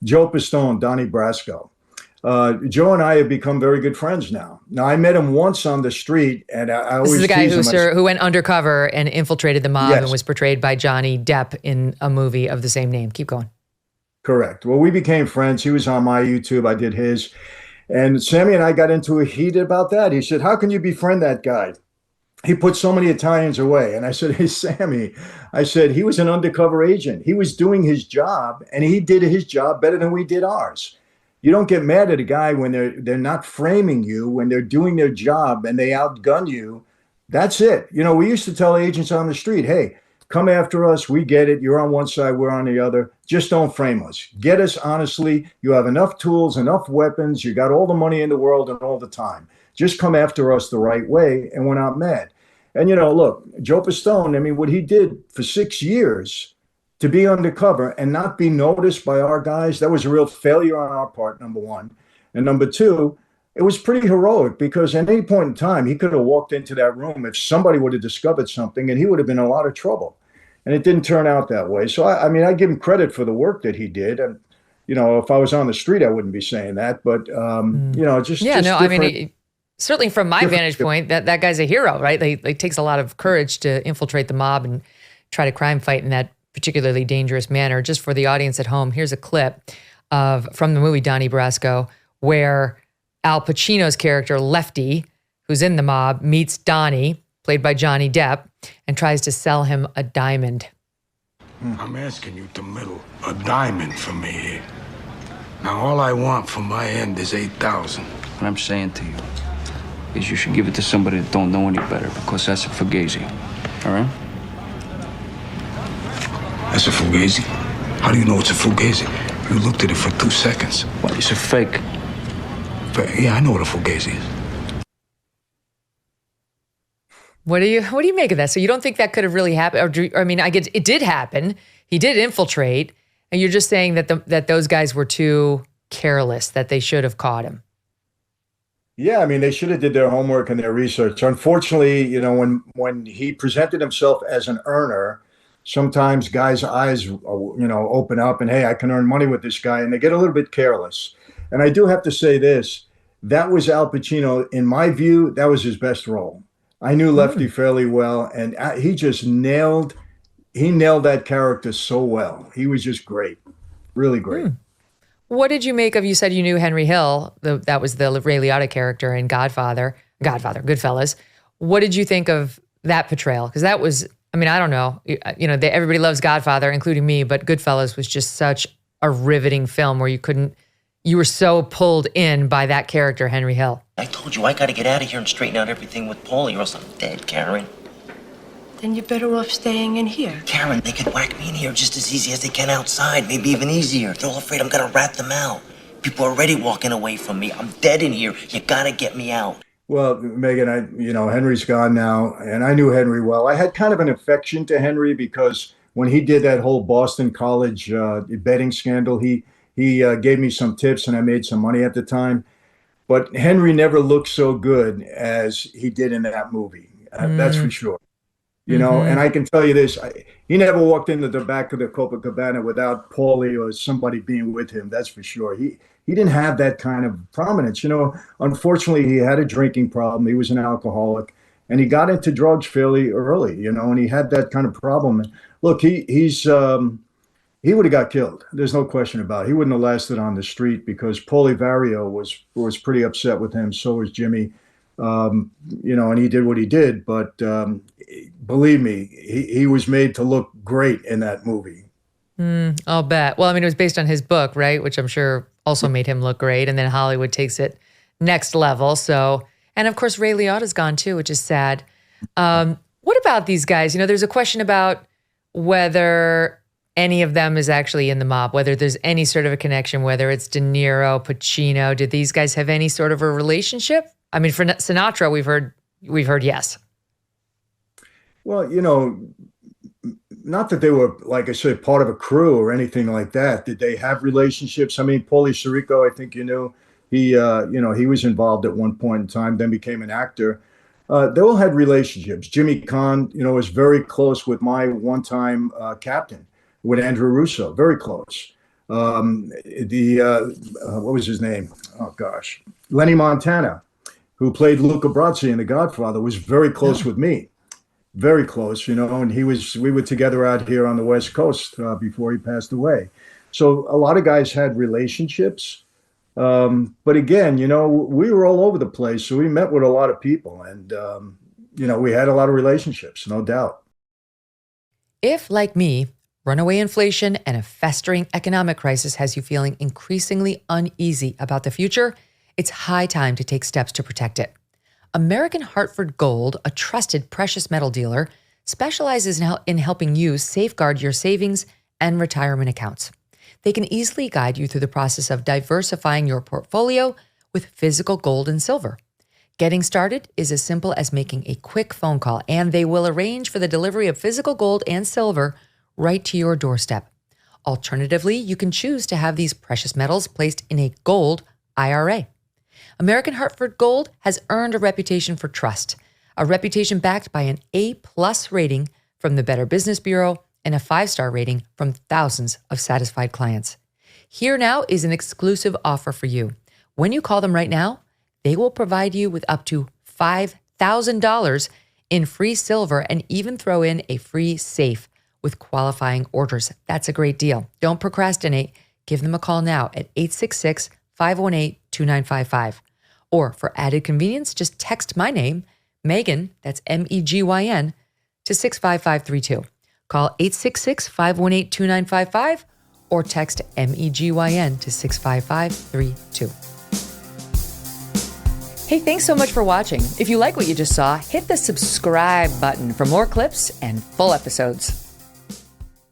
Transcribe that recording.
Joe Pistone, Donnie Brasco. Joe and I have become very good friends now. Now, I met him once on the street, and I This is always the guy tease him. who went undercover and infiltrated the mob and Yes, was portrayed by Johnny Depp in a movie of the same name. Keep going. correct. Well, we became friends. He was on my YouTube. I did his. And Sammy and I got into a heat about that. He said, "How can you befriend that guy? He put so many Italians away." And I said, "Hey, Sammy," I said, "he was an undercover agent. He was doing his job, and he did his job better than we did ours." You don't get mad at a guy when they're not framing you, when they're doing their job and they outgun you. That's it. You know, we used to tell agents on the street, "Hey, come after us. We get it. You're on one side, we're on the other. Just don't frame us. Get us honestly. You have enough tools, enough weapons. You got all the money in the world and all the time. Just come after us the right way, and we're not mad." And, you know, look, Joe Pistone, I mean, what he did for 6 years to be undercover and not be noticed by our guys, that was a real failure on our part, number one. And number two, it was pretty heroic because at any point in time, he could have walked into that room if somebody would have discovered something and he would have been in a lot of trouble. And it didn't turn out that way. So, I mean, I give him credit for the work that he did. And, you know, if I was on the street, I wouldn't be saying that. But, you know, Yeah, just no, I different. mean, certainly from my vantage point, that guy's a hero, right? It takes a lot of courage to infiltrate the mob and try to crime fight in that particularly dangerous manner. Just for the audience at home, here's a clip from the movie Donnie Brasco, where Al Pacino's character, Lefty, who's in the mob, meets Donnie, played by Johnny Depp, and tries to sell him a diamond. I'm asking you to middle a diamond for me here. Now, all I want from my end is 8,000. What I'm saying to you is you should give it to somebody that don't know any better, because that's a fugazi. All right? That's a fugazi? How do you know it's a fugazi? You looked at it for 2 seconds. Well, it's a fake. Yeah, I know what a fugazi is. What do you make of that? So you don't think that could have really happened? Or I mean, I get it did happen. He did infiltrate, and you're just saying that those guys were too careless, that they should have caught him. Yeah, I mean, they should have did their homework and their research. Unfortunately, you know, when he presented himself as an earner, sometimes guys' eyes, you know, open up and, hey, I can earn money with this guy, and they get a little bit careless. And I do have to say this, that was Al Pacino. In my view, that was his best role. I knew Lefty fairly well, and he just nailed that character so well. He was just great, really great. What did you make of, you said you knew Henry Hill, that was the Ray Liotta character in Goodfellas. What did you think of that portrayal? Because that was, I mean, I don't know, you know, everybody loves Godfather, including me, but Goodfellas was just such a riveting film where you were so pulled in by that character, Henry Hill. I told you I gotta get out of here and straighten out everything with Paulie or else I'm dead, Karen. Then you're better off staying in here. Karen, they could whack me in here just as easy as they can outside, maybe even easier. They're all afraid I'm gonna rat them out. People are already walking away from me. I'm dead in here. You gotta get me out. Well, Megyn, you know, Henry's gone now, and I knew Henry well. I had kind of an affection to Henry because when he did that whole Boston College betting scandal, he gave me some tips and I made some money at the time. But Henry never looked so good as he did in that movie. That's for sure. You know, and I can tell you this, he never walked into the back of the Copacabana without Paulie or somebody being with him. That's for sure. He didn't have that kind of prominence. You know, unfortunately, he had a drinking problem. He was an alcoholic, and he got into drugs fairly early, you know, and he had that kind of problem. And look, he would have got killed. There's no question about it. He wouldn't have lasted on the street because Paulie Vario was pretty upset with him. So was Jimmy. You know, and he did what he did, but believe me, he was made to look great in that movie. I'll bet. Well, I mean, it was based on his book, right? Which I'm sure also made him look great. And then Hollywood takes it next level. So, and of course, Ray Liotta's gone too, which is sad. What about these guys? You know, there's a question about whether any of them is actually in the mob, whether there's any sort of a connection, whether it's De Niro, Pacino. Did these guys have any sort of a relationship? I mean, for Sinatra, we've heard yes. Well, you know, not that they were, like I said, part of a crew or anything like that. Did they have relationships? I mean, Paulie Sirico, I think you knew, he was involved at one point in time, then became an actor. They all had relationships. Jimmy Caan, you know, was very close with my one-time captain, with Andrew Russo, very close. What was his name? Oh gosh, Lenny Montana, who played Luca Brasi in The Godfather, was very close with me, very close, and we were together out here on the West Coast before he passed away. So a lot of guys had relationships. But again, we were all over the place. So we met with a lot of people and, we had a lot of relationships, no doubt. If, like me, runaway inflation and a festering economic crisis has you feeling increasingly uneasy about the future, it's high time to take steps to protect it. American Hartford Gold, a trusted precious metal dealer, specializes in helping you safeguard your savings and retirement accounts. They can easily guide you through the process of diversifying your portfolio with physical gold and silver. Getting started is as simple as making a quick phone call, and they will arrange for the delivery of physical gold and silver right to your doorstep. Alternatively, you can choose to have these precious metals placed in a gold IRA. American Hartford Gold has earned a reputation for trust, a reputation backed by an A+ rating from the Better Business Bureau and a 5-star rating from thousands of satisfied clients. Here now is an exclusive offer for you. When you call them right now, they will provide you with up to $5,000 in free silver and even throw in a free safe with qualifying orders. That's a great deal. Don't procrastinate. Give them a call now at 866-518-2955. Or for added convenience, just text my name, Megyn, that's Megyn, to 65532. Call 866-518-2955 or text MEGYN to 65532. Hey, thanks so much for watching. If you like what you just saw, hit the subscribe button for more clips and full episodes.